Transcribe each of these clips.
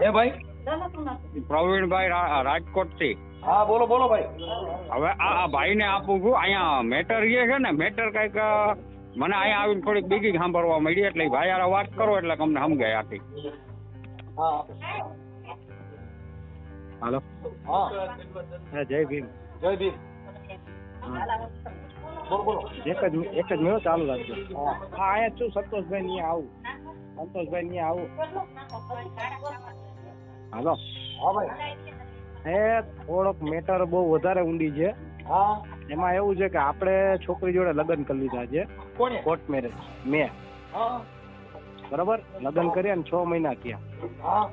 એ ભાઈ પ્રવીણભાઈ રાજકોટ થી. હા બોલો બોલો ભાઈ. હવે આ ભાઈ ને આપું છું. અહીંયા મેટર છે ને, મેટર કઈક મને અહીંયા આવીને થોડીક બીજી સાંભળવા મળી, એટલે ભાઈ યાર વાત કરો એટલે તમને સમજાય આથી. હા હાલો. હા જય ભીમ. જય ભીમ. બોલો બોલો. એક જ મિનિટ ચાલુ રાખજો. હા અહીંયા છું સંતોષભાઈ ની આવું. સંતોષભાઈ ની આવું. હાલો. હા ભાઈ. થોડોક મેટર બહુ વધારે ઊંડી છે. હા એમાં એવું છે કે આપણે છોકરી જોડે લગ્ન કરી લીધા છે. કોને? કોર્ટ મેરેજ મેં. હા બરોબર. લગ્ન કર્યા ને 6 મહિના થયા. હા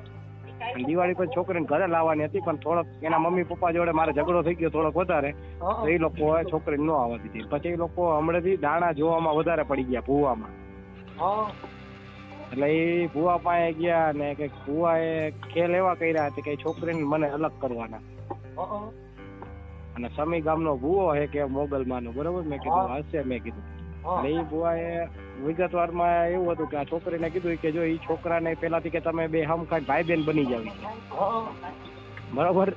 અને દિવાળી પછી છોકરીને ઘરે લાવવાની હતી, પણ થોડોક એના મમ્મી પપ્પા જોડે મારે ઝઘડો થઈ ગયો થોડોક વધારે, તો એ લોકો છોકરીને ન આવવા દીધી. પછી એ લોકો હમણાંથી દાણા જોવામાં વધારે પડી ગયા ભૂવામાં. હા એટલે એ ભૂવા પાસે ગયા ને કે ભૂવાએ ખેલ એવા કર્યા કે છોકરીને મને અલગ કરવાના. હા અને સમી ગામનો ભૂવો છે કે મોગલમાંનો, બરોબર. મેં કીધું હશે, મેં કીધું. એટલે એ ભૂવાએ વિગતવારમાં એવું હતું કે આ છોકરીને કીધું કે જો એ છોકરાને પેલાથી કે તમે બે હમખાઈ ભાઈ બેન બની જાવ, બરોબર.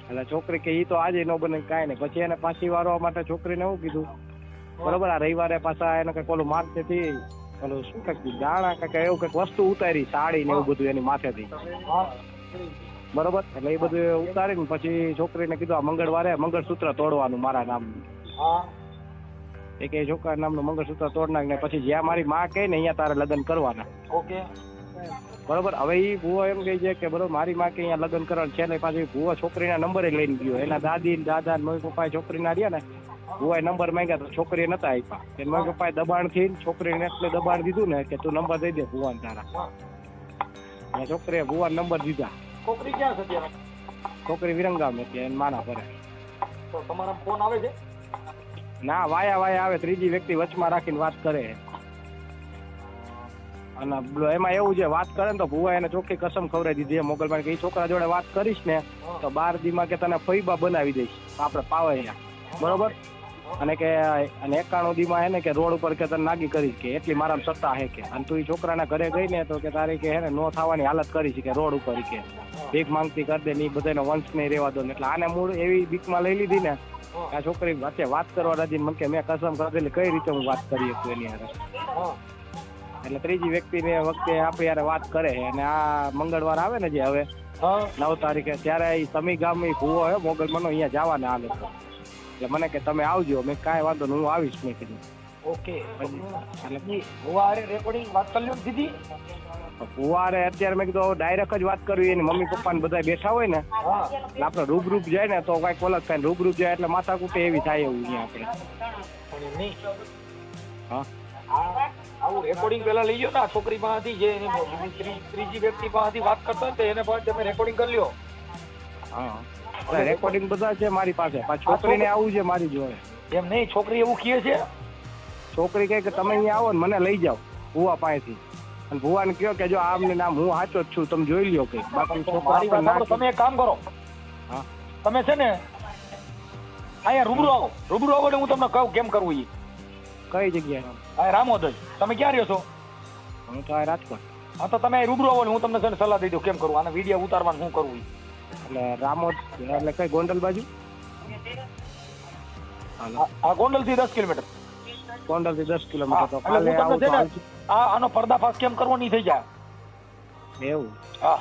એટલે છોકરી કે ઈ તો આજે ન બને કાંઈ નહીં. પછી એને પાછી વારવા માટે છોકરીને એવું કીધું, બરોબર. આ રવિવારે પાછા એને કઈક ઓલું માથેથી ઓલું શું કઈક દાણા કઈક એવું કઈક વસ્તુ ઉતારી, સાડી ને એવું બધું એની માથેથી, બરોબર. એટલે એ બધું ઉતારીને પછી છોકરીને કીધું આ મંગળવારે મંગળસૂત્ર તોડવાનું મારા નામનું. એ કે છોકરા નામનું મંગળસૂત્ર તોડ નાખ ને પછી જ્યાં મારી માં કહે ને અહીંયા તારે લગ્ન કરવાના. ઓકે બરોબર. હવે એ ભૂવો એમ કહે છે કે બરોબર મારી માં કે અહીંયા લગ્ન કરવાનું છે ને. પાછી ભૂવો છોકરીના નંબરે લઈને ગયો. એના દાદી દાદા મમ્મી પપ્પા છોકરીના રહ્યા ને, ભૂવાએ નંબર માંગ્યા તો છોકરીએ નતા આપ્યા. કે મમ્મી પપ્પાએ દબાણથી છોકરીને એટલે દબાણ દીધું ને કે તું નંબર દઈ દે ભૂવાને તારા. અને છોકરીએ ભૂવાને નંબર દીધા. છોકરી ક્યાં છે અત્યારે? છોકરી વિરંગામ હતી એને માના ભરે. તો તમારા ફોન આવે છે? ના, વાયા આવે, ત્રીજી વ્યક્તિ વચમાં રાખીને વાત કરે. અને એમાં એવું છે, વાત કરે ને તો ભૂવા એને ચોખ્ખી કસમ ખવડાવી દીધી મોગલમાં કે એ છોકરા જોડે વાત કરીશ ને તો 12 દીમાં કે તને ફઈબા બનાવી દઈશ આપણે પાવૈયા, બરોબર. અને કે અને 91 દીમાં એને કે રોડ ઉપર કે તને નાગી કરીશ કે એટલી મારામાં સત્તા હે કે. અને તું એ છોકરાના ઘરે ગઈ ને તો કે તારી કે હે ને નો થવાની હાલત કરી છે કે રોડ ઉપર કે ભીખ માંગતી કરી દે ને એ બધાનો વંશ નહીં રહેવા દો ને. એટલે આને મૂળ એવી બીકમાં લઈ લીધી ને આ છોકરી વચ્ચે વાત કરવા રાજી. મને કે મેં કસમ કરેલી કઈ રીતે હું વાત કરી શકું એની હારે. એટલે ત્રીજી વ્યક્તિને વખતે આપણે યાર વાત કરે. અને આ મંગળવાર આવે ને જે હવે 9 તારીખે, ત્યારે એ સમી ગામ ભૂવો હે મોગલમાંનો, અહીંયા જવાના આ લોકો. એટલે મને કે તમે આવજો. મેં કાંઈ વાંધો નહીં, હું આવીશ, મેં કીધું. ઓકે. એટલે ભૂવા હારે રેકોર્ડિંગ વાત કરી લ્યો દીદી. ભૂવારે અત્યારે મેં કીધું ડાયરેક્ટ જ વાત કરવી. એની મમ્મી પપ્પા ને બધા બેઠા હોય ને એટલે આપણે રૂબરૂ જાય ને તો કઈક અલગ થાય. રૂબરૂ જાય એટલે માથા કૂટે એવી થાય એવું અહીંયા આપણે. હા આવું રેકોર્ડિંગ પેલા લઈ લો ને છોકરી પાસેથી, જે ત્રીજી વ્યક્તિ પાસેથી વાત કરતો હોય તો એને પણ તમે રેકોર્ડિંગ કરી લ્યો. હા રેકોર્ડિંગ બધા છે મારી પાસે. છોકરીને આવું છે મારી જોડે. એમ નહીં, છોકરી એવું કહે છે. છોકરી કહે કે તમે અહીંયા આવો ને મને લઈ જાઓ ભૂવા પાસેથી. અને ભૂવાને કહો કે જો આમને નામ હું સાચો જ છું, તમે જોઈ લ્યો કઈ. બાકી તમે એક કામ કરો, હા તમે છે ને અહીંયા રૂબરૂ આવો. રૂબરૂ આવો એટલે હું તમને કહું કેમ કરવું. એ કઈ જગ્યાએ? હા રામોદ જ. તમે ક્યાં રહ્યો છો? હું તો આ રાજકોટ. હા તો તમે રૂબરૂ આવો ને હું તમને છે ને સલાહ દઈ દઉં કેમ કરવું. આને વિડીયો ઉતારવાનું શું કરવું. એટલે રામોદ એટલે કઈ ગોંડલ બાજુ? હા ગોંડલ થી 10 કિલોમીટર. ગોંડલ થી 10 કિલોમીટર. તો કાલે તમને આવું છે તો ને આનો પર્દાફાશ કેમ કરવો નહીં થઈ જાય. એવું? હા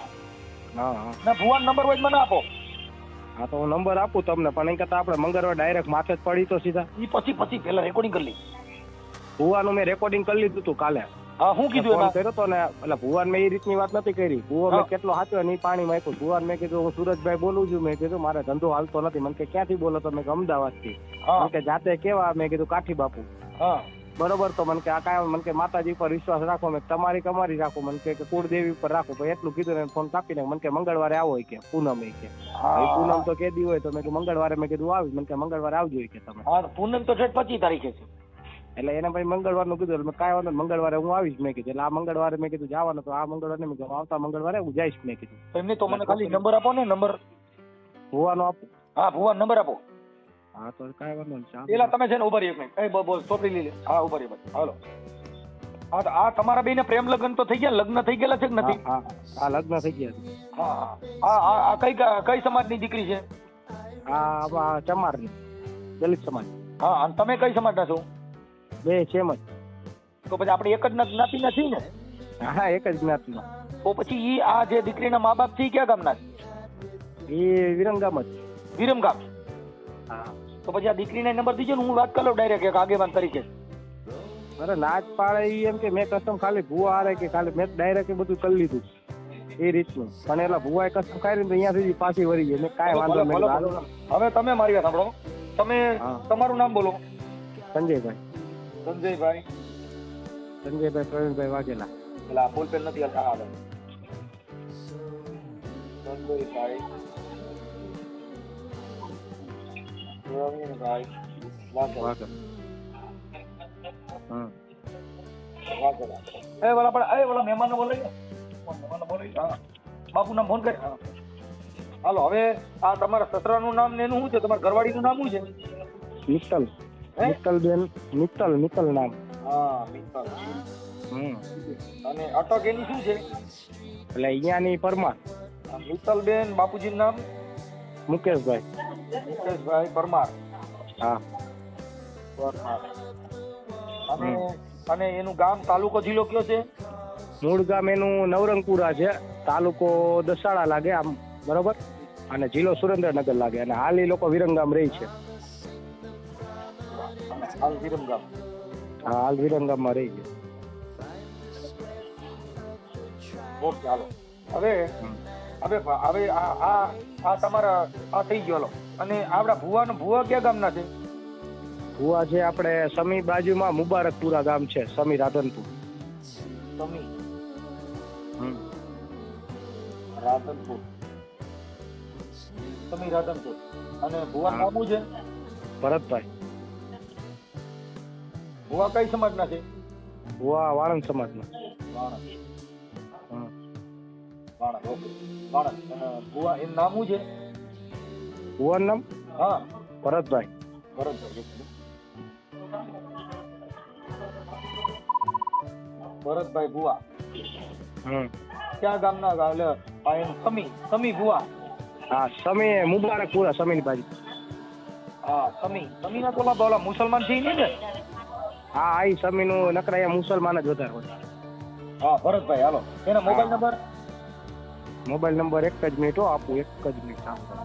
હા હા. ના ભુવન નંબર હોય મને આપો. હા તો હું નંબર આપું તમને, પણ એ કરતા આપણે મંગળવાર ડાયરેક્ટ માથે જ પડી તો સીધા. એ પછી પેલા રેકોર્ડિંગ કરી લી. ભુવાનું મેં રેકોર્ડિંગ કરી લીધું હતું કાલે. હા હું કીધું એમાં? કર્યો તો ને એટલે ભુવાન મેં એ રીતની વાત નથી કરી. ભુવો મેં કેટલો હાચ્યો ને પાણી માં ભુવાન મેં કીધું હું સુરજભાઈ બોલું છું. મેં કીધું મારે ધંધો હાલતો નથી. મને કે ક્યાંથી બોલો તો? મેં અમદાવાદ થી. કે જાતે કેવા? મેં કીધું કાઠી બાપુ. બરોબર. તો મને કે આ કાંઈ મને કે માતાજી પર વિશ્વાસ રાખો. મેં તમારી કમારી રાખો. મને કે કુળદેવી ઉપર રાખો. ભાઈ એટલું કીધું ને ફોન કાપીને મને કે મંગળવારે આવો કે પૂનમ કે પૂનમ તો કેદી હોય તો મેં મંગળવારે મેં કીધું આવી. મને કે મંગળવારે આવજો કે તમે. હા પૂનમ તો 25 તારીખે છે. એટલે એને ભાઈ મંગળવારનું કીધું. એટલે કાંઈ વાંધો મંગળવારે હું આવીશ મેં કીધું. એટલે આ મંગળવારે મેં કીધું જવાનું તો આ મંગળવારે મેં કીધું આવતા મંગળવારે હું જઈશ મેં કીધું. એમને તો મને ખાલી નંબર આપો ને. નંબર ભુવાનો આપો? હા ભુવાનો નંબર આપો. હા તો કાંઈ વાંધો નહીં. પેલા તમે છે ને ઉભા રહી એક મિનિટ. બોલ સોપડી લઈ લે. હા ઉભા રહી. હાલો હા તો આ તમારા બેને પ્રેમ લગ્ન તો થઈ ગયા, લગ્ન થઈ ગયેલા છે કે નથી? હા હા લગ્ન થઈ ગયા. હા આ કઈ સમાજની દીકરી છે? આ ચમારની દલિત સમાજ. હા અને તમે કઈ સમાજના છો? બે સેમ જ. તો પછી આપણે એક જ જ્ઞાતિ નથી ને? હા એક જ જ્ઞાતિનો. તો પછી ઈ આ જે દીકરીના મા બાપ છે ઈ ક્યાં ગામના છે? એ વિરમગામ જ. વિરમગામ. હા. તો પછી આ દીકરીના નંબર દીજો ને, હું વાત કરી લઉં ડાયરેક્ટ એક આગેવાન તરીકે. અરે નાચ પાડે ઈ એમ કે મેં કસમ ખાલી ભૂવા હારે કે ખાલી મેં ડાયરેક્ટ બધું કરી લીધું એ રીતનું. પણ એલા ભૂવાએ કસમ ખાઈ ને અહીંયા સુધી પાછી વળી ગઈ. મેં કાંઈ વાંધો નહીં. હવે તમે મારી વાત સાંભળો. તમે તમારું નામ બોલો. સંજયભાઈ. સંજયભાઈ. સંજયભાઈ પ્રવીણભાઈ વાઘેલા. પેલા બોલપેન નથી હાલતા. આવે સંજયભાઈ પ્રવીણભાઈ વાઘેલા. વાઘેલા મહેમાન બોલાય, મહેમાન બોલાય. હા બાપુ નામ ફોન કરે. હાલો હવે આ તમારા સસરાનું નામ ને એનું શું છે? તમારા ઘરવાળીનું નામ શું છે? મિત્તલ. મિત્તલબેન. મિત્તલ નામ. હા મિત્તલ. અને અટક એની શું છે? એટલે અહીંયાની પરમાર. મિત્તલબેન. બાપુજીનું નામ? મુકેશભાઈ. મુકેશભાઈ પરમાર. હા પરમાર. અને એનું ગામ, તાલુકો, જિલ્લો કયો છે? મૂળ ગામ એનું નવરંગપુરા છે, તાલુકો દસાડા લાગે આમ બરોબર, અને જિલ્લો સુરેન્દ્રનગર લાગે, અને હાલ એ લોકો વિરમગામ રહી છે. હાલ વિરમગામ. હા હાલ વિરમગામમાં રહી છે. ઓકે હાલો હવે હવે હવે આ તમારા આ થઈ ગયો. અને આપડા ભુવા ક્યાં ગામના છે? ભુવા છે આપણે સમી બાજુમાં મુબારકપુરા ગામ છે, સમી રાધનપુર. સમી રાધનપુર. સમી રાધનપુર. અને ભુવા નામ શું છે? ભરતભાઈ. ભુવા કઈ સમાજના છે? ભુવા વાણંદ સમાજના. વાણંદ. ઓકે વાણંદ. ભુવા એનું નામ શું છે? ભુવાનું નામ? હા ભરતભાઈ. ભરતભાઈ ભુવા. ક્યાં ગામના? સમી ભુવા. હા સમી મુબારકપુરા, સમીની બાજુ. હા સમી ના બોલા મુસલમાન છે ને? હા આ સમીનું નકરા અહીંયા મુસલમાન જ વધારે હોય. હા ભરતભાઈ. હાલો એના મોબાઈલ નંબર? મોબાઈલ નંબર એક જ મિનિટ આપું, એક જ મિનિટ આપું.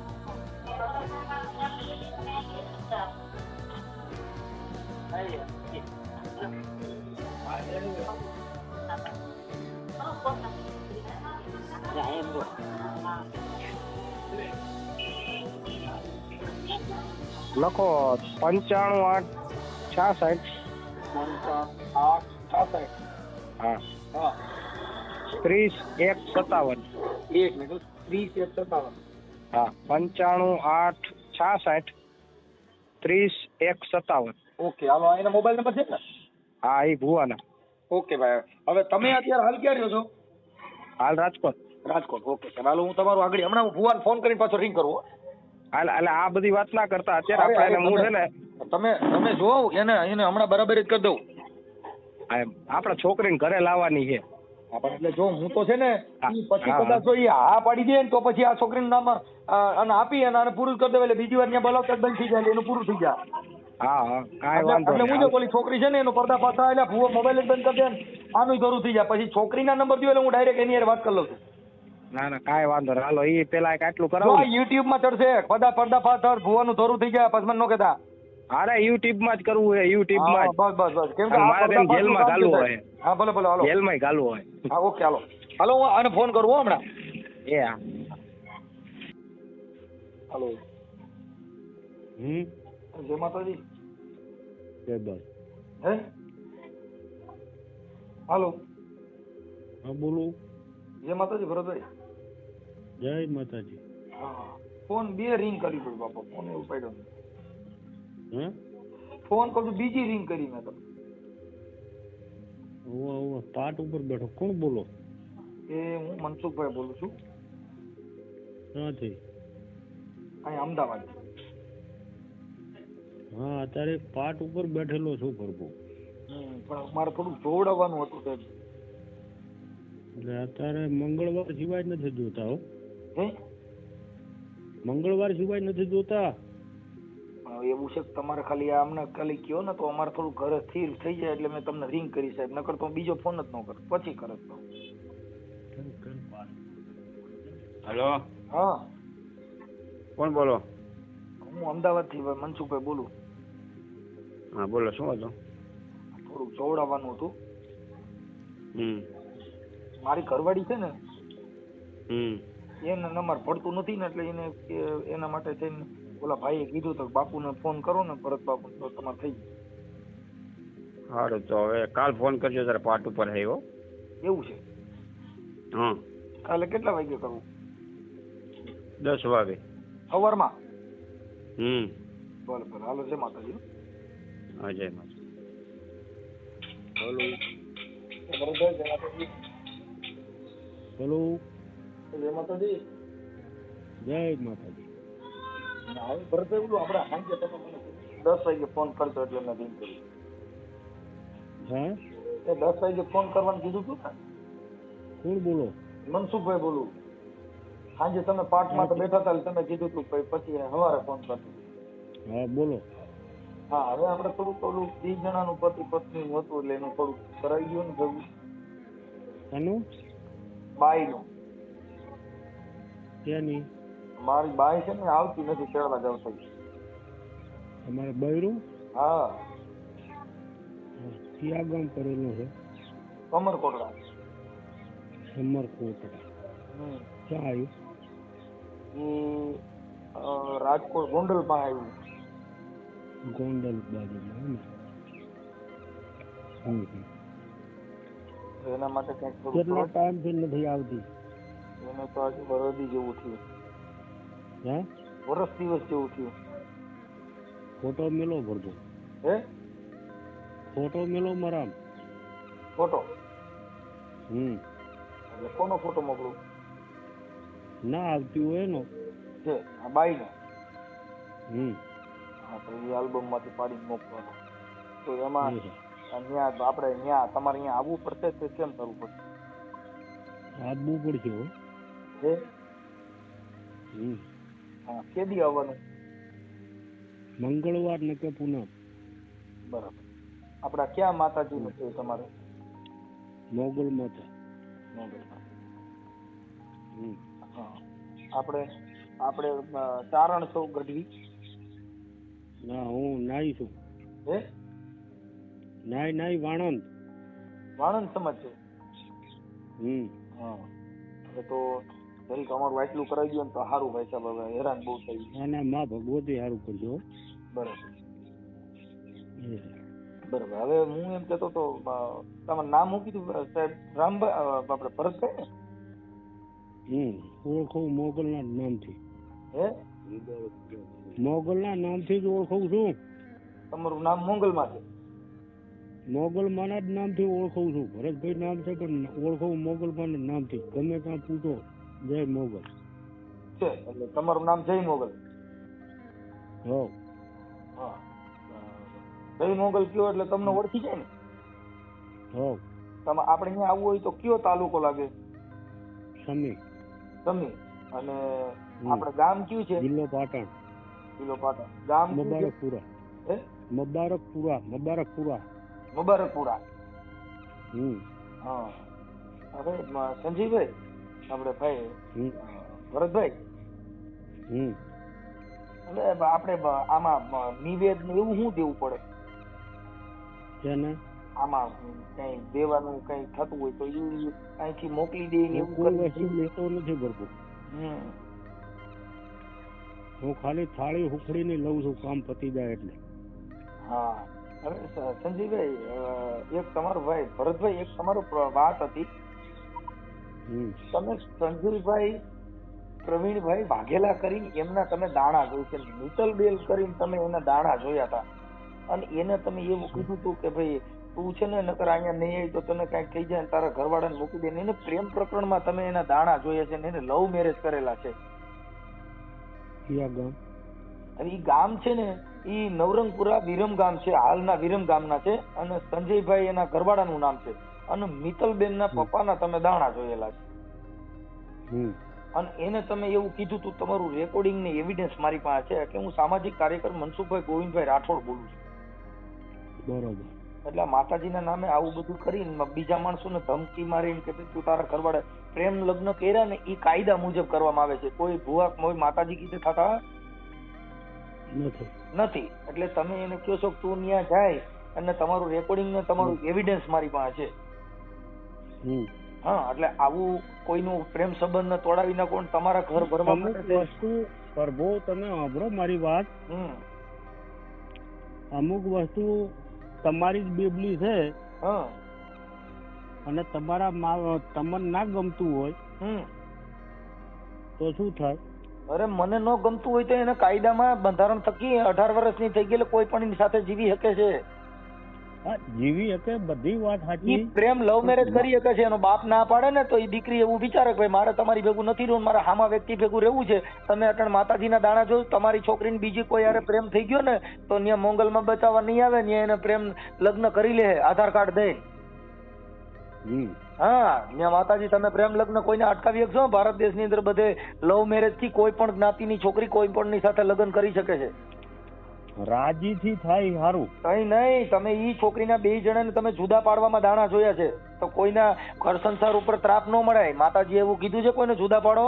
લખો 95 866. હા 30 1 57. એક મિનિટ. 30 1 57. હા 95 8 66 30 1 57. ઓકે હાલો એનો મોબાઈલ નંબર છે ને? હા એ ભુવાના. ઓકે ભાઈ. હવે તમે અત્યારે હાલ ક્યાં રહ્યો છો? હાલ રાજકોટ. ઓકે હાલો હું તમારું આગળ હમણાં ભુવાને ફોન કરીને પાછો રિંગ કરું. હાલ એટલે આ બધી વાત ના કરતા અત્યારે આપણે મૂળ છે ને, તમે જો એને હમણાં બરાબર જ કરી દઉં. આપણે છોકરીને ઘરે લાવવાની છે. એટલે જો હું તો છે ને પછી કદાચ જો હા પાડી દે ને તો પછી આ છોકરીનું નામ અને આપી અને આને પૂરું કરી દે, એટલે બીજી વાર ત્યાં બોલાવતા બંધ થઈ જાય, એનું પૂરું થઈ જાય. હા કાંઈ વાંધો એટલે હું નહીં. ઓલી છોકરી છે ને એનો પડદા પાછા એટલે ભૂવો મોબાઈલ જ બંધ કરી દે ને આનું ધરું થઈ જાય. પછી છોકરીના નંબર દો એટલે હું ડાયરેક્ટ એની હારે વાત કરી લઉં છું. ના કાંઈ વાંધો નહીં. હાલો એ પેલા આટલું જો કરાવો. યુટ્યુબ માં ચડશે પડદા પાછળ ભૂવાનું ધરું થઈ જાય, પછી મને નો કહેતા. અરે યુટ્યુબ માં જ કરવું છે, યુટ્યુબ માં. બસ કેમ કે મારે તેમ જેલમાં ગાલવું હોય. હા ભલે હાલો જેલમાં ગાલવું હોય. હા ઓકે હાલો હું આને ફોન કરું હમણાં. હા હાલો. જય માતાજી. જય બસ. હે હાલો. હા બોલો. જય માતાજી ભરતભાઈ. જય માતાજી. હા ફોન 2 રિંગ કરી દઉં બાપા, ફોન એવું પાડ્યો ફોન કરું બીજી રિંગ કરી મેં તો. પાટ ઉપર બેઠો. કોણ બોલો? એ હું મનસુખભાઈ બોલું છું. ક્યાંથી? અહીં અમદાવાદ. હા અત્યારે પાટ ઉપર બેઠેલો છું પ્રભુ. પણ મારે થોડું જોવડાવવાનું હતું સાહેબ. એટલે અત્યારે મંગળવાર સિવાય નથી જોતા હો. હે મંગળવાર સિવાય નથી જોતા. એવું છે કે તમારે ખાલી અમને ખાલી કયો ને તો અમારે થોડું ઘરે સ્થિર થઈ જાય એટલે મેં તમને રિંગ કરી સાહેબ, નકર તો હું બીજો ફોન જ ન કરું, પછી કરે તો. હેલો, હા કોણ બોલો? હું અમદાવાદ થી મનસુખભાઈ બોલું. હા બોલો, શું હતું? થોડુંક જોવડાવવાનું હતું. મારી ઘરવાળી છે ને એને નંબર પડતું નથી ને એટલે એને એના માટે થઈને ઓલા ભાઈએ કીધું તો બાપુને ફોન કરો ને, ભરત બાપુ, તો તમારે થઈ જાય. સારું, તો હવે કાલ ફોન કરજો ત્યારે પાર્ટ ઉપર આવ્યો. એવું છે? હા, કાલે કેટલા વાગે કરવું? 10 વાગે સવારમાં? હમ, બરાબર, હાલો, જય માતાજી. હા, જય માતા. ભરતભાઈ, જય માતાજી. હેલો, જય માતાજી. જય માતાજી. ભરતભાઈ, બોલું આપણે સાંજે તમે મને 10 વાગે ફોન કરજો એટલે મેં રિંગ કરી. હા, એ 10 વાગે ફોન કરવાનું કીધું હતું ને? કોણ બોલો? મનસુખભાઈ બોલું. સાંજે તમે પાઠમાં તો બેઠા હતા એટલે તમે કીધું હતું પછી સવારે ફોન કરજો. હા બોલો. હા, હવે આપણે થોડુંક ઓલું 2 જણાનું પતિ પત્ની હતું એટલે એનું થોડુંક કરાવી ગયું ને ભેગું. આનું બાઈનું. ક્યાંની? મારી બાઈ છે ને આવતી નથી તેડવા જાવ થઈ. તમારે બૈરું? હા, ક્યાં ગામ કરેલું છે? કમરકોટડા. સમરકોટડા. ક્યાં આવ્યું? એ રાજકોટ ગોંડલ પાસે આવ્યું. ગોંડલ બાજુમાં ને? એના માટે કંઈક કેટલા થોડું ટાઈમથી નથી આવતી? એને તો આજે વરદી જેવું થયું. હે, વરસ દિવસ જેવું થયું. ફોટો મેલો ભરતો. હે, ફોટો મેલો મારા. ફોટો? એટલે કોનો ફોટો મોકલું? ના આવતી હોય એનો છે આ બાઈનો. હમ, હા, તો એ આલ્બમ માંથી પાડીને મોકલવાનો. તો એમાં અહીંયા આપણે અહીંયા તમારે અહીંયા આવવું પડશે કે કેમ કરવું પડશે? આવવું પડશે હો. હે, હા, કેદી આવવાનું? મંગળવાર ને કે પૂનમ. બરાબર. આપડા ક્યાં માતાજીનું છે તમારે? મોગલ માતા. મોગલમાં. હા, આપણે ચારણ છો ગઢવી? ના, હું નાઈ છું. હે, નાઈ વાણંદ. વાણંદ સમાજ છે? હા, હવે તો જરીક અમારું આટલું કરાવી દો ને તો સારું ભાઈ સાહેબ, હવે હેરાન બહુ થઈ ગયું. ના માં ભગવતી સારું કરજો. બરાબર. બરાબર. હવે હું એમ કહેતો તો તમારું નામ શું કીધું સાહેબ? રામભાઈ, આપણે ભરતભાઈ ને? ઓળખું મોગલના નામથી. હે, મોગલના નામથી જ ઓળખું છું. તમારું નામ મોગલમાં છે? મોગલમાના જ નામથી ઓળખું છું. ભરતભાઈ નામ છે પણ ઓળખું મોગલમાના નામથી. ગમે ત્યાં પૂછો જય મોગલ છે. એટલે તમારું નામ જય મોગલ? હો. હા, જય મોગલ કયો એટલે તમને ઓળખી જાય ને? હો. તમે આપણે અહીંયા આવવું હોય તો કયો તાલુકો લાગે? સમી. સમી. અને આપણે ગામ કયું છે? જિલ્લો પાટણ. જિલ્લો પાટણ. ગામ મુબારકપુરા. હે, મુબારકપુરા. મુબારકપુરા. હા. હવે સંજીવભાઈ, આપણે ભાઈ ભરતભાઈ, એટલે આપણે આમાં નિવેદ ને એવું શું દેવું પડે? છે આમાં કઈ દેવાનું કઈ થતું હોય તો એ અહીંથી મોકલી દે ને એવું કોઈ વસ્તુ લેતો નથી ભરતો. હું ખાલી થાળી હુખડીને લઉં છું કામ પતી જાય એટલે. હા. હવે સંજીવભાઈ, એક તમારો ભાઈ ભરતભાઈ, એક તમારો વાત હતી. તમે સંજીવભાઈ પ્રવીણભાઈ વાઘેલા કરીને એમના તમે દાણા જોઈ છે, મિત્તલબેન કરીને તમે એના દાણા જોયા હતા, અને એને તમે એવું કીધું હતું કે ભાઈ તું છે ને નકર અહીંયા નહીં આવી તો તને કઈક થઈ જાય, તારા ઘરવાળાને મૂકી દે. એને પ્રેમ પ્રકરણમાં તમે એના દાણા જોયા છે ને એને લવ મેરેજ કરેલા છે. ગામ અને એ ગામ છે ને ઈ નવરંગપુરા વિરમ ગામ છે, હાલના વિરમ ગામના છે, અને સંજયભાઈ એના ઘરવાળાનું નામ છે, અને મિત્તલબેન ના પપ્પાના તમે દાણા જોયેલા છે. અને એને તમે એવું કીધું તું, તમારું રેકોર્ડિંગ ને એવિડન્સ મારી પાસે છે કે હું સામાજિક કાર્યકર મનસુખભાઈ ગોવિંદભાઈ રાઠોડ બોલું છું. બરોબર. એટલે માતાજીના નામે આવું બધું કરીને બીજા માણસોને ધમકી મારીને કે તું તારા ઘરવાળા પ્રેમ લગ્ન કર્યા ને એ કાયદા મુજબ કરવામાં આવે છે. કોઈ ભુવા કોઈ માતાજી કીધે થતા નથી. એટલે તમે એને કહો છો કે તું ત્યાં જાય અને તમારું રેકોર્ડિંગ ને તમારું એવિડન્સ મારી પાસે છે. હા, એટલે આવું કોઈનું પ્રેમ સંબંધ ને તોડાવી નાખો ને તમારા ઘર ભરવા માટે વસ્તુ પ્રભુ તમે સાંભળો મારી વાત. અમુક વસ્તુ તમારી જ બેબલી છે અને તમારા તમને ના ગમતું હોય તો શું થાય? અરે મને ન ગમતું હોય તો એને કાયદામાં બંધારણ થકી 18 વર્ષની થઈ ગયેલી કોઈ પણ એની સાથે જીવી શકે છે. જીવી શકે, બધી વાત સાચી. પ્રેમ લવ મેરેજ કરી શકે છે. એનો બાપ ના પાડે ને તો એ દીકરી એવું વિચારે કે ભાઈ મારે તમારી ભેગું નથી રહેવું, મારે હામા વ્યક્તિ ભેગું રહેવું છે. તમે અટણ માતાજીના દાણા જો તમારી છોકરીને બીજી કોઈ યારે પ્રેમ થઈ ગયો ને તો ત્યાં મોંગલમાં બચાવવા નહીં આવે, ત્યાં એને પ્રેમ લગ્ન કરી લે આધાર કાર્ડ દે. હા, ત્યાં માતાજી તમે પ્રેમ લગ્ન કોઈને અટકાવી શકશો? ભારત દેશની અંદર બધે લવ મેરેજ થી કોઈ પણ જ્ઞાતિની છોકરી કોઈ પણ ની સાથે લગ્ન કરી શકે છે. રાજી થી થાય સારું. કઈ નહીં, તમે ઈ છોકરીના 2 જણાને તમે જુદા પાડવામાં દાણા જોયા છે તો કોઈના ઘર સંસાર ઉપર ત્રાપ ન મળે. માતાજી એવું કીધું છે કોઈને જુદા પાડો?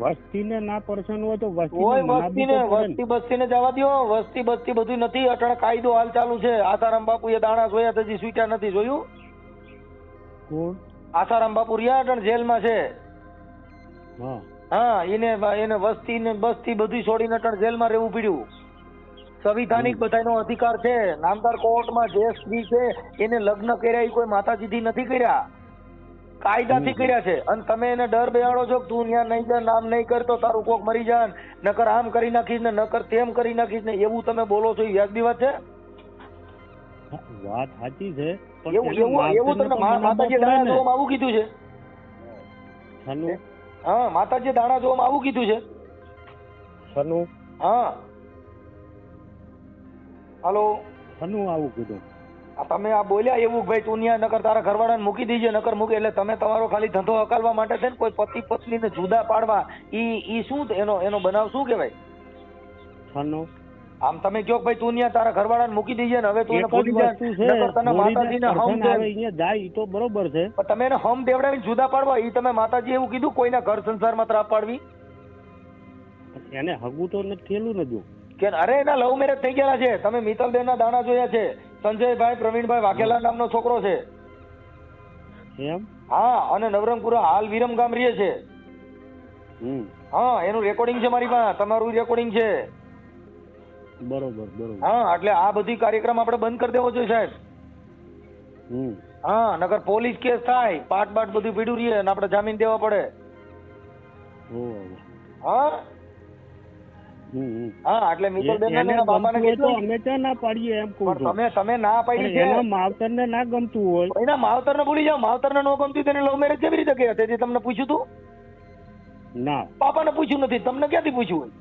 વસ્તીને ના પર્સન હોય તો વસ્તી બસ્તીને જવા દો. વસ્તી બસ્તી બધું નથી. અટાણે કાયદો હાલ ચાલુ છે. આસારામ બાપુ એ દાણા જોયા હજી સ્વીટ્યા નથી. જોયું? કોણ? આસારામ બાપુ રહ્યા અટાણે જેલમાં છે. હા, એને વસ્તી ને બસ્તી બધું છોડીને અટણ જેલમાં રહેવું પડ્યું. સંવિધાનિક બધાનો અધિકાર છે. નામદાર કોર્ટમાં જે સ્ત્રી છે એને લગ્ન કર્યા એ કોઈ માતાજીથી નથી કર્યા, કાયદાથી કર્યા છે. અને તમે એને ડર બેહાડો છો કે તું ત્યાં નહીં જા, નામ નહીં કરતો તારું કોક મરી જાય, નકર આમ કરી નાખીશ ને નકર તેમ કરી નાખીશ ને, એવું તમે બોલો છો. એ વ્યાજબી વાત છે? વાત સાચી છે. એવું તમને માતાજી દાણા જોવામાં આવું કીધું છે? હા, માતાજી દાણા જોવામાં આવું કીધું છે? હા, હાલો, આવું કીધું? તમે આ બોલ્યા એવું ભાઈ તું ત્યાં નકર તારા ઘરવાળાને મૂકી દીજે, નકર મૂકે. એટલે તમે તમારો ખાલી ધંધો હકાલવા માટે છે ને કોઈ પતિ પત્ની ને જુદા પાડવા, ઈ શું એનો બનાવ શું કહેવાય? આમ તમે કહો ભાઈ તું ત્યાં તારા ઘરવાળાને મૂકી દીજે ને હવે તું એને ભૂલી જા, નકર તને માતાજીને હમ દે જાય તો બરોબર છે. પણ તમે એને હમ દેવડાવીને જુદા પાડવા, ઈ તમે માતાજી એવું કીધું કોઈના ઘર સંસારમાં ત્રાપ પાડવી? એને હગું તો નથી થયેલું ને જો કે અરે એના લવ મેરેજ થઈ ગયેલા છે. તમે મિત્તલબેન ના દાણા જોયા છે. સંજયભાઈ પ્રવીણભાઈ વાઘેલા નામનો છોકરો છે. એમ? હા, અને નવરંગપુરા હાલ વિરમ ગામ રહે છે. હા, એનું રેકોર્ડિંગ છે મારી પાસે, તમારું રેકોર્ડિંગ છે. બરોબર. હા, એટલે આ બધી કાર્યક્રમ આપણે બંધ કરી દેવો જોઈએ સાહેબ. હા, નકર પોલીસ કેસ થાય, પાટ બધું પીડ્યું રહીએ અને આપણે જામીન દેવા પડે. હા, એટલે મિત્તલબેન ના બાપાને કીધું અમે ત્યાં ના પાડીએ એમ કહું છું. તમે ના પાડી છે. એના માવતરને ના ગમતું હોય, એના માવતરને ભૂલી જાઓ. માવતરને ન ગમતું તેને લવ મેરેજ કેવી રીતે કર્યા? તેથી તમને પૂછ્યું તું? ના, પાપાને પૂછ્યું નથી. તમને ક્યાંથી પૂછ્યું હોય?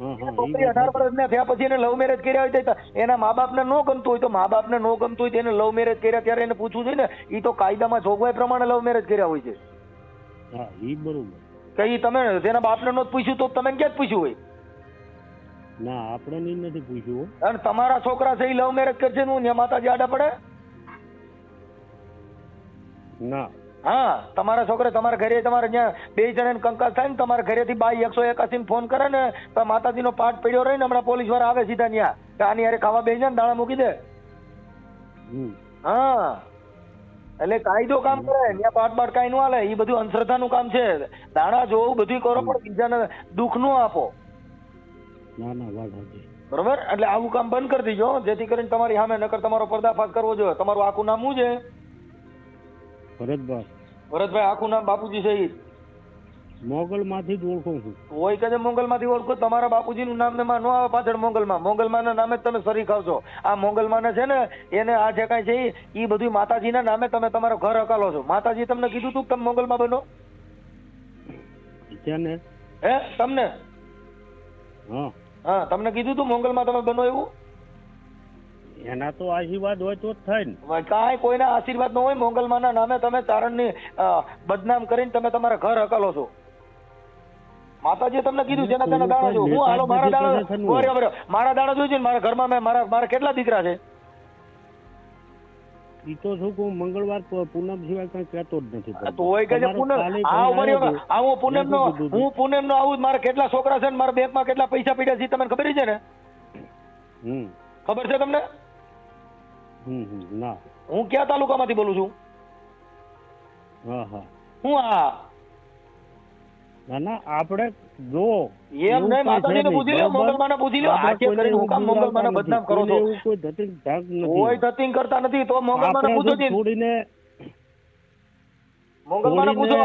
18 વર્ષના થયા પછી એને લવ મેરેજ કર્યા હોય તો એના મા બાપને ન ગમતું હોય તો મા બાપને ન ગમતું હોય તો એને લવ મેરેજ કર્યા ત્યારે એને પૂછવું જોઈએ ને. એ તો કાયદામાં જોગવાઈ પ્રમાણે લવ મેરેજ કર્યા હોય છે. હા, એ બરોબર. કે ઈ તમે તેના બાપને નો પૂછ્યું તો તમે ક્યાં પૂછ્યું હોય? ના, આપણે નથી પૂછ્યું. અને તમારા છોકરા છે એ લવ મેરેજ કરશે ને ત્યાં માતાજી આડા પડે? ના. હા, તમારા છોકરા તમારા ઘરે તમારે ત્યાં 2 જણાને કંકાસ થાય ને તમારા ઘરેથી બાઈ 181 ને ફોન કરે ને તો માતાજીનો પાઠ પડ્યો રહી ને હમણાં પોલીસ વાળા આવે સીધા ત્યાં કે આની હારે ખાવા બેસી જાય ને દાણા મૂકી દે. હા, એટલે કાયદો કામ કરે. ત્યાં પાઠ કઈ નું હાલે. એ બધું અંધશ્રદ્ધાનું કામ છે. દાણા જોવું બધું કરો પણ બીજાને દુઃખ ન આપો. બરોબર? એટલે આવું કામ બંધ કરી દીજો જેથી કરીને તમારી સામે નકર તમારો પર્દાફાશ કરવો જોઈએ. તમારું આખું નામ શું છે? ભરતભાઈ. આખું નામ બાપુજી સહિત? મોગલ માંથી જ ઓળખું છું. હોય કે મોગલ માંથી ઓળખો. તમારા બાપુજી નું નામ ન આવે પાછળ મોગલમાં ના નામે જ તમે સરી ખાવ છો. આ મોગલમાં છે ને એને આ જે કઈ છે એ બધું માતાજી ના નામે તમે તમારો ઘર હકાલો છો. માતાજી તમને કીધું તું તમે મોગલમાં બનો? હે તમને? હા, તમને કીધું તું મોંગલમાં તમે બનો એવું? એના તો આશીર્વાદ હોય તો જ થાય ને. કાંઈ કોઈના આશીર્વાદ ન હોય. મોંગલમાના નામે તમે ચારણની બદનામ કરીને તમે તમારા ઘર હકાલો છો. માતાજીએ તમને કીધું જેના તેના દાણા જો. હું હાલો મારા દાણા બરાબર, મારા દાણા જોઈજો ને મારા ઘરમાં મેં મારા કેટલા દીકરા છે? ઈ તો શું કહું, મંગળવાર પૂનમ સિવાય કઈ કહેતો જ નથી. તોય કે પૂનમ હું પૂનમ નો આવું. મારા કેટલા છોકરા છે ને મારા બેંકમાં કેટલા પૈસા પડ્યા છે તમને ખબર છે ને? ખબર છે તમને? ના. હું કયા તાલુકામાંથી બોલું છું? હું ના ના, આપણે જો એમ નહીં, માતાજીને પૂછી લો, મોગલમાને પૂછી લો. હાથે કરીને હું કામ મોગલમાને બદનામ કરો છો? કોઈ ધતિંગ ધાક નથી. કોઈ ધતિંગ કરતા નથી. તો મોગલમાને પૂછો જી. મોગલમાને પૂછો.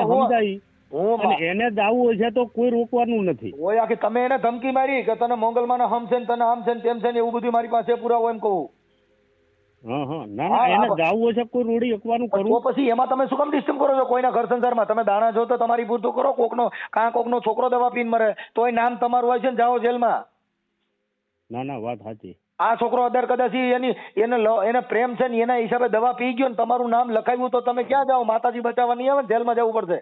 હું એને દાવું હશે તો કોઈ રોકવાનું નથી. ઓય આખી તમે એને ધમકી મારી કે તને મોગલમાને હમ છે ને તને આમ છે ને તેમ છે ને એવું બધું મારી પાસે પુરાવો એમ કહું. ના એને દાવું હશે કોઈ રોડી એકવાનું કરું. તો પછી એમાં તમે શું કામ ડિસ્ટર્બ કરો છો કોઈના ઘર સંસારમાં? તમે દાણા જો તો તમારી પૂરતું કરો. કોકનો છોકરો દવા પીને મરે તોય નામ તમારું હોય છે ને જાઓ જેલમાં. ના ના, વાત સાચી. આ છોકરો અત્યારે કદાચ એને પ્રેમ છે ને એના હિસાબે દવા પી ગયો ને તમારું નામ લખાવ્યું તો તમે ક્યાં જાઓ? માતાજી બચાવવા નહીં આવે ને, જેલમાં જવું પડશે.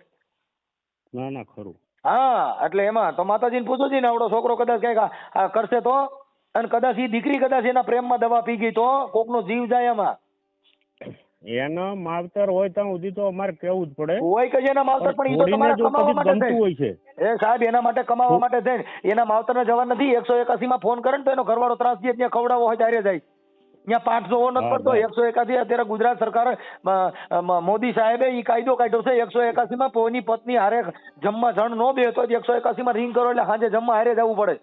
ના ના, ખરું. હા, એટલે એમાં તો માતાજીને પૂછો જી ને આવડો છોકરો કદાચ કઈક કરશે તો, અને કદાચ એ દીકરી કદાચ એના પ્રેમમાં દવા પી ગઈ તો કોકનો જીવ જાય એમાં. એનો માવતર હોય ત્યાં સુધી તો અમારે કેવું જ પડે. હોય કે એના માવતર, પણ એ તો તમારે કમાવા માટે હોય છે. એ સાહેબ એના માટે કમાવા માટે થઈને એના માવતરને જવા નથી. 181 માં ફોન કરે ને તો એનો ઘરવાળો ત્રાસ દે, ત્યાં ખવડાવો હોય ત્યારે જાય. ત્યાં પાઠ જોવો નથી પડતો. 181 અત્યારે ગુજરાત સરકાર મોદી સાહેબે ઈ કાયદો કાઢ્યો છે. 181 માં કોઈની પત્ની હારે જમવા જણ નો બે તો 181 માં રિંગ કરો એટલે સાંજે જમવા હારે જવું પડે.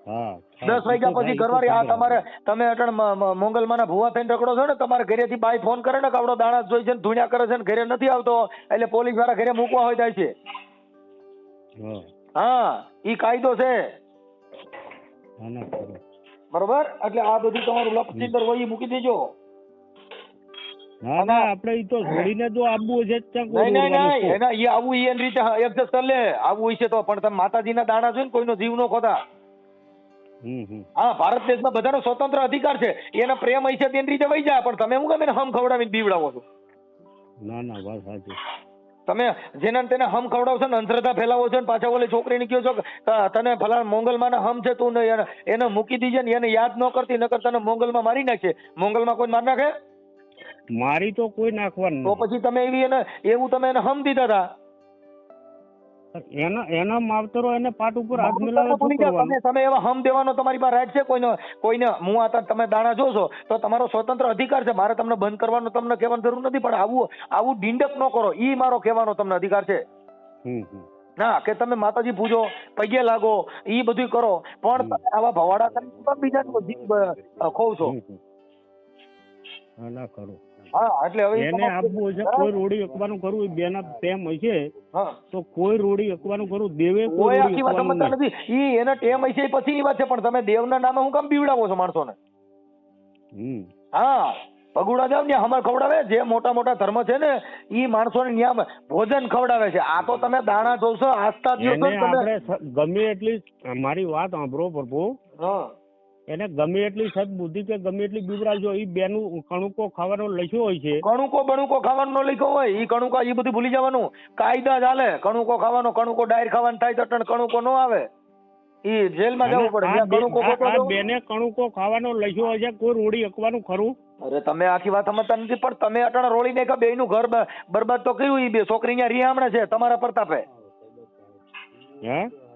10 વાગ્યા પછી ઘરવાળી આ તમારે તમે અટણ મોંગલમાના ભુવા થઈને રખડો છો ને, તમારે ઘરેથી બાઈ ફોન કરે ને કે આવડો દાણા જોઈ છે ને ધૂણ્યા કરે છે ને ઘરે નથી આવતો, એટલે પોલીસ વાળા ઘરે મૂકવા હોય જાય છે. હા, ઈ કાયદો છે. બરોબર, એટલે આ બધું તમારું લપસિંદર હોય મૂકી દેજો. ના ના, આપણે ઈ તો છોડીને જો આવવું છે નહીં એના એ આવું એની રીતે એડજસ્ટ કરી લે. આવું હોય છે તો પણ તમે માતાજીના દાણા જોઈને કોઈનો જીવ નો ખોતા. હા, ભારત દેશમાં બધાનો સ્વતંત્ર અધિકાર છે. એના પ્રેમ હોય છે તેની રીતે વહી જાય, પણ તમે હું કેમ એને હમ ખવડાવીને બીવડાવો છો? ના ના, વાત સાચી. તમે જેના તેને હમ ખવડાવશો ને અંધશ્રદ્ધા ફેલાવો છો ને પાછા ઓલી છોકરીને કહો છો તને ફલાણા મોંગલમાં હમ છે, તું એને મૂકી દીજે ને એને યાદ ન કરતી, નકર તને મોંગલમાં મારી નાખે. મોંગલમાં કોઈ મારી નાખે? મારી તો કોઈ નાખવાનું. તો પછી તમે એવું તમે એને હમ દીધા હતા. એના માવતરો એને પાટ ઉપર હાથ મિલાવે. તમે એવા હમ દેવાનો તમારી પાસે રાઈટ છે? કોઈને હું આ તમે દાણા જોશો તો તમારો સ્વતંત્ર અધિકાર છે. મારે તમને બંધ કરવાનો તમને કહેવાની જરૂર નથી, પણ આવું ડીંડક ન કરો, ઈ મારો કહેવાનો તમને અધિકાર છે. હા, કે તમે માતાજી પૂજો, પગે લાગો, ઈ બધું કરો, પણ તમે આવા ભવાડા કરીને બીજા જીવ ખોવ છો. ના કરું. હા, એટલે હવે એને આપવું છે કોઈ રોડી એકવાનું કરવું, બેના ટેમ હશે તો કોઈ રોડી એકવાનું કરવું, દેવે કોઈ આખી વાત સમજતા નથી. ઈ એના ટેમ હશે પછીની વાત છે, પણ તમે દેવના નામે હું કામ બીવડાવો છો માણસોને? હા, પગુડા જાવ ને હમણાં ખવડાવે. જે મોટા મોટા ધર્મ છે ને ઈ માણસોને ન્યા ભોજન ખવડાવે છે. આ તો તમે દાણા જોશો, આસ્થા જોશો. ગમે એટલી મારી વાત સાંભળો પ્રભુ, એને ગમે એટલી સદબુદ્ધિ કે ગમે એટલી બીવરાજો, ઈ બેનું કણુકો ખાવાનો લખ્યો હોય છે. બણુકો ખાવાનો લખ્યો હોય, ઈ કણુકો ઈ બધું ભૂલી જવાનું. કાયદા ચાલે. કણુકો ખાવાનો, કણુકો ડાયર ખાવાનું થાય તો કણુકો નો આવે, ઈ જેલમાં જવું પડે. બેને કણુકો ખાવાનો લખ્યો હોય છે, કોઈ રોડી એકવાનું ખરું? અરે તમે આખી વાત સમજતા નથી. પણ તમે અટાણે રોળી ને બે નું ઘર બરબાદ તો કર્યું. ઈ બે છોકરી અહીંયા રિહામણે છે તમારા પ્રતાપે.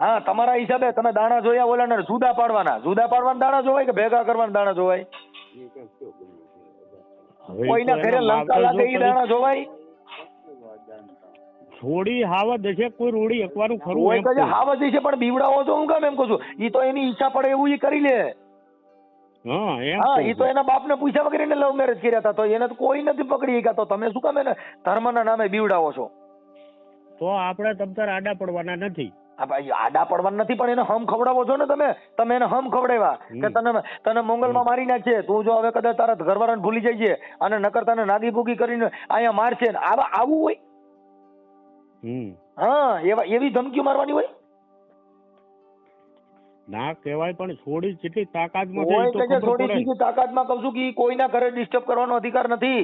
હા, તમારા હિસાબે તમે દાણા જોયા ઓલા જુદા પાડવાના દાણા જોવાય કે ભેગા કરવાના દાણા જોવાય? કોઈના ઘરે લંકા લાગે ઈ દાણા જોવાય? થોડી હાવત હશે, કોઈ રોડી એકવાનું ખરું? હોય તો હાવત હશે, પણ બીવડાવો છો હું કામ એમ કહું છું? ઈ તો એની ઈચ્છા પડે એવું ઈ કરી લે. હા, ઈ તો એના બાપને પૂછ્યા વગર એને લવ મેરેજ કર્યા હતા, તો એને તો કોઈ નથી પકડી ગયા. તો તમે શું કામ એને ધર્મના નામે બીવડાવો છો? તો આપણે તમતાર આડા પડવાના નથી. આડા પડવાના નથી, પણ એને હમ ખવડાવો છો ને તમે એને હમ ખવડાવ્યા કે તને મોંગલમાં મારી નાખશે. તું જો હવે કદાચ તારા ઘરવાળાને ભૂલી જાય છે અને નકર તને નાગી ભૂગી કરીને અહીંયા મારશે ને આવું હોય? હા, એવી ધમકીઓ મારવાની હોય? ના કહેવાય પણ છોડી કેટલી તાકાતમાં કોઈ છે એ કે તો છે ખબર થોડી પડે. સીધી તાકાતમાં કહું છું કે ઈ કોઈના ઘરે ડિસ્ટર્બ કરવાનો અધિકાર નથી.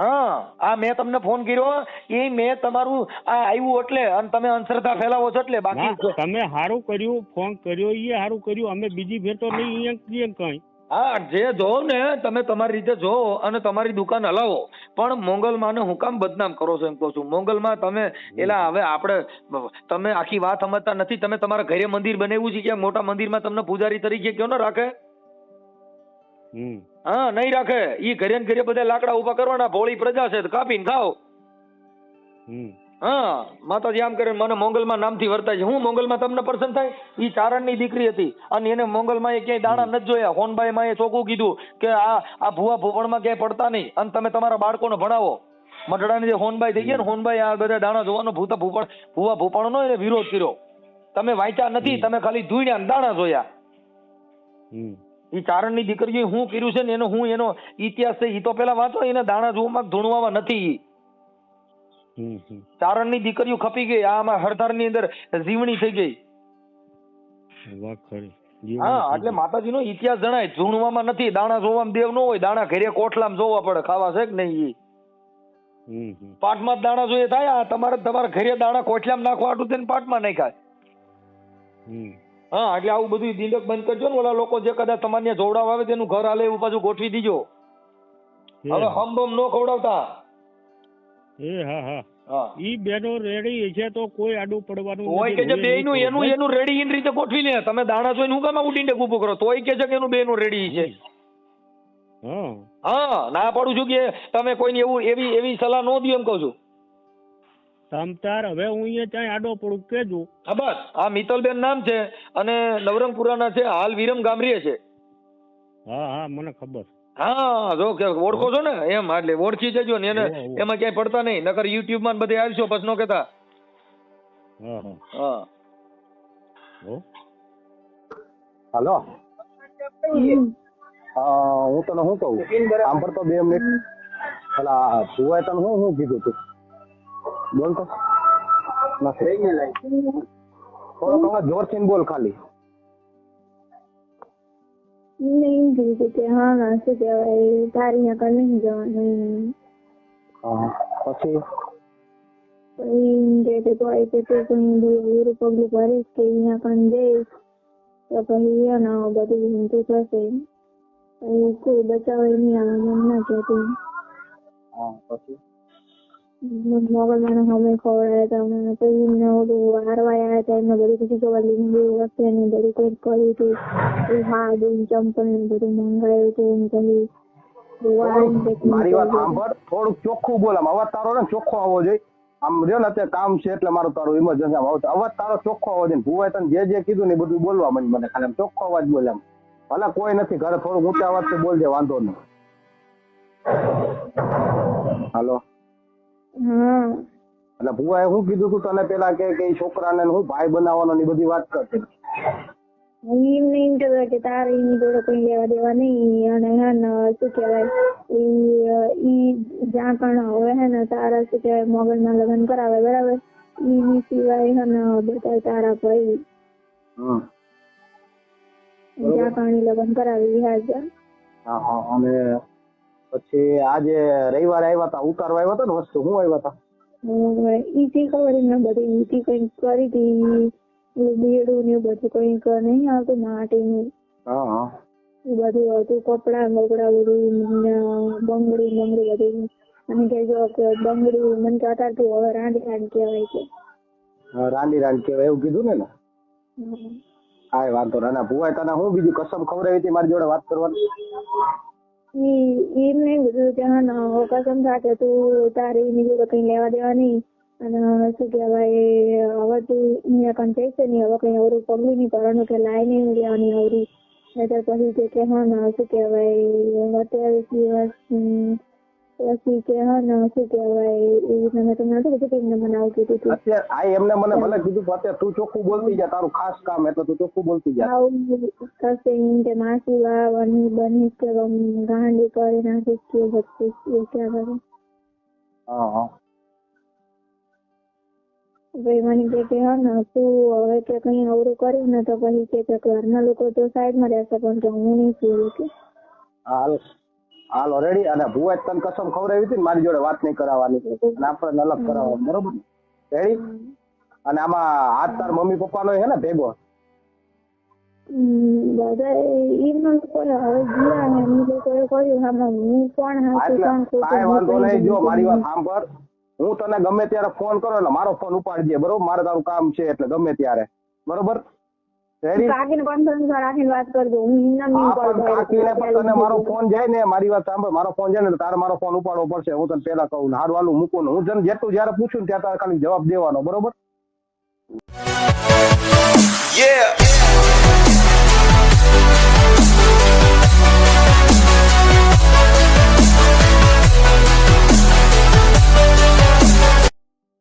હા, આ મેં તમને ફોન કર્યો એ મેં તમારું આ આવ્યું એટલે અને તમે અંધશ્રદ્ધા ફેલાવો છો એટલે, બાકી ના, તમે સારું કર્યું ફોન કર્યો એ સારું કર્યું. અમે બીજી ફેર તો નહીં કઈ. હા, જે જોવો ને તમે તમારી રીતે જોવો અને તમારી દુકાન હલાવો, પણ મોંગલમાં હું કામ બદનામ કરો છો એમ કહું છું. મોંગલમાં તમે એલા હવે આપણે તમે આખી વાત સમજતા નથી. તમે તમારા ઘરે મંદિર બનાવ્યું છે કે મોટા મંદિરમાં તમને પૂજારી તરીકે કયો ને રાખે? હા, નહીં રાખે. ઈ ઘરે ને ઘરે બધા લાકડા ઉભા કરવાના, ભોળી પ્રજા છે કાપીને ખાઓ. હા, માતાજી આમ કરે મને મોંગલમાં નામથી વર્તાય છે. હું મોંગલમાં તમને પસંદ થાય? ઈ ચારણની દીકરી હતી અને એને મોંગલમાં એ ક્યાંય દાણા નથી જોયા. હોનબાઈ માં એ ચોખ્ખું કીધું કે આ ભૂવા ભૂપણમાં ક્યાંય પડતા નહીં અને તમે તમારા બાળકોને ભણાવો. મઢડાની જે હોનબાઈ થઈ ગયા ને, હોનબાઈ આ બધા દાણા જોવાનો ભૂવા ભૂપણનો એને વિરોધ કર્યો. તમે વાંચ્યા નથી, તમે ખાલી ધૂણ્યા દાણા જોયા. ઈ ચારણની દીકરીએ હું કર્યું છે ને એનો ઇતિહાસ છે. ઈ તો પેલા વાંચો, એને દાણા જોવામાં ધૂણવામાં નથી. ચારણની દીકરીઓ ખપી ગઈ. આમાં હરધારની અંદર જીવણી થઈ ગઈ. હા, એટલે માતાજીનો ઇતિહાસ જણાય. ઝૂણવામાં નથી, દાણા જોવામાં દેવ ન હોય. દાણા ઘરે કોઠલામાં જોવા પડે. ખાવા છે કે નહીં? પાટમાં જ દાણા જોઈએ થાય. તમારા ઘરે દાણા કોઠલામાં નાખવા આટલું થઈને પાટમાં નાખાય. હા, એટલે આવું બધું દિંડક બંધ કરજો ને. ઓલા લોકો જે કદાચ તમારે જોવડાવ આવે તેનું ઘર હાલે એવું પાછું ગોઠવી દીજો. હવે હમ બમ નો ખવડાવતા. ઈ બેનો રેડી છે તો કોઈ આડું પડવાનું કોઈ કે છે બેયનું એનું રેડી ઇન રીતે ગોઠવી લે. તમે દાણા જોઈને હું કામ ઉડીને ઊભું કરો? તોય કે છે કે એનું બેનું રેડી છે. હા, ના પાડું છું કે તમે કોઈને એવી સલાહ નો દો એમ કહું છું. તમતાર હવે હું અહીંયા ત્યાં આડો પડું કેજો. હા, બસ આ મિત્તલબેન નામ છે અને નવરંગપુરાના છે, હાલ વિરમ ગામરીએ છે. હા, મને ખબર. હા, જો કે ઓળખો છો ને એમ, એટલે ઓળખી જજો ને એને એમાં ક્યાંય પડતા નહીં. નકર યુટ્યુબ માં બધે આવશો પછી નો કહેતા. હા, હાલો. હું તને શું કહું, સાંભળ તો 2 મિનિટ. પેલા ભુવાએ તને શું કીધું તું? બોલ તો. થોડો તમે જોરથી બોલ ખાલી. નહીં કીધું કે હા શું કહેવાય તારી આગળ નહીં જવાનું. પછી કે કોઈ કે તું કઈ પગલું ભરીશ કે અહીંયા કણ જઈશ તો પછી એનો બધું ઊંધું થશે. કોઈ બચાવે નહીં આવે એમ ના કહેતું. પછી મોગલમાં અમે ખવડાયા હતા મને પછી ઓલું હારવાયા હતા એમને બધું પછી જોવા લીંબુ વખતે ને બધું કંઈક કર્યું હતું. હા, ચંપલ ને બધું મંગાવ્યું હતું. મારી વાત સાંભળ, થોડુંક ચોખ્ખું બોલ. આમ અવાજ તારો ને ચોખ્ખો આવવો જોઈએ. આમ રહ્યો ને અત્યારે કામ છે એટલે મારું તારું ઇમરજન્સી આવતો અવાજ તારો ચોખ્ખો આવવો જોઈએ. ભુવાએ તને જે કીધું ને બધું બોલવા મને ખાલી આમ ચોખ્ખો અવાજ બોલે. આમ ભલે કોઈ નથી ઘરે, થોડુંક ઊંચા અવાજથી બોલજે, વાંધો નહીં. હાલો. એટલે ભુવાએ શું કીધું તું તને પેલા કે છોકરાને હું ભાઈ બનાવવાનો ની બધી વાત કરતી? એમ નહીં કે તારે એની જોડે કઈ લેવા દેવા નહીં. અને હે ને શું કહેવાય ઈ જ્યાં પણ હવે હે ને તારા શું કહેવાય મોગલમાં લગ્ન કરાવે બરાબર. એની સિવાય હે ને બધા તારા ભાઈ જ્યાં પણ લગ્ન કરાવે હાજર. અને પછી આજે રવિવારે આવ્યા હતા, ઉતારવા આવ્યા હતા ને વસ્તુ શું આવ્યા હતા? ઈથી ખબર એમને બધું ઈથી કઈક કરી હતી. બેડું ને બધું કઈક નહીં આવતું માટીનું એ બધું હતું. કપડા બપડા બધું બંગડી બધું. અને કે જો બંગડી મને કહેતા તું હવે રાંડી કહેવાય છે. રાંડી કહેવાય એવું કીધું ને? હા, વાંધો ના. ભુવાએ તને હું બીજું કસમ ખવડાવી હતી મારી જોડે વાત કરવાની? એમ નહીં બધું કે હા કસમ સાથે તું તારી એની જોડે કઈ લેવા દેવા નહીં. અને શું કહેવાય હવે તું અહીંયા કઈ જઈશે નહીં, હવે કઈ અવરું પગલું નહીં કરવાનું કે લાઈ નહીં લેવાની અવરી. એટલે પછી કે હા ને શું કહેવાય 28 દિવસ પછી કે હા ને શું કહેવાય એવી રીતના મેં તમને નતું કીધું એમને મને આવું કીધું હતું. અત્યારે એમને મને ભલે કીધું પણ અત્યારે તું ચોખ્ખું બોલતી જા, તારું ખાસ કામ એટલે તું ચોખ્ખું બોલતી જા. આવું થશે એમ કે માસી વાવવાની બનીશ કે ગાંડી કરી નાખીશ કે બચીશ એ ક્યાં કરે. ભાઈ મને કે હા ને તું હવે કે કઈ અવરું કર્યું ને તો પછી કે ઘરના લોકો તો સાઈડમાં રહેશે પણ કે હું નહીં છું કે હાલ ઓલરેડી અને ભુવાએ તને કસમ ખવડાવી હતી ને મારી જોડે વાત નહીં કરાવવાની અને આપણને અલગ કરાવવાની બરોબર રેડી અને આમાં હાથ તાર મમ્મી પપ્પાનો હે ને ભેગો બધા એમના લોકો હવે ગયા ને એ લોકોએ કર્યું આમાં હું પણ કાંઈ વાંધો નહીં જો મારી વાત સાંભળ હું તને ગમે ત્યારે ફોન કરો એટલે મારો ફોન ઉપાડજે બરોબર મારે તારું કામ છે એટલે ગમે ત્યારે બરોબર રેડી કાકીને કોન્ફરન્સ રાખીને વાત કરજો હું એમના નહીં કાકીને પણ તને મારો ફોન જાય ને મારી વાત સાંભળ મારો ફોન જાય ને તારે મારો ફોન ઉપાડવો પડશે હું તને પેલા કહું હારું હાલું મૂકું હું જેટલું જયારે પૂછું ને ત્યાં તારે ખાલી જવાબ દેવાનો બરોબર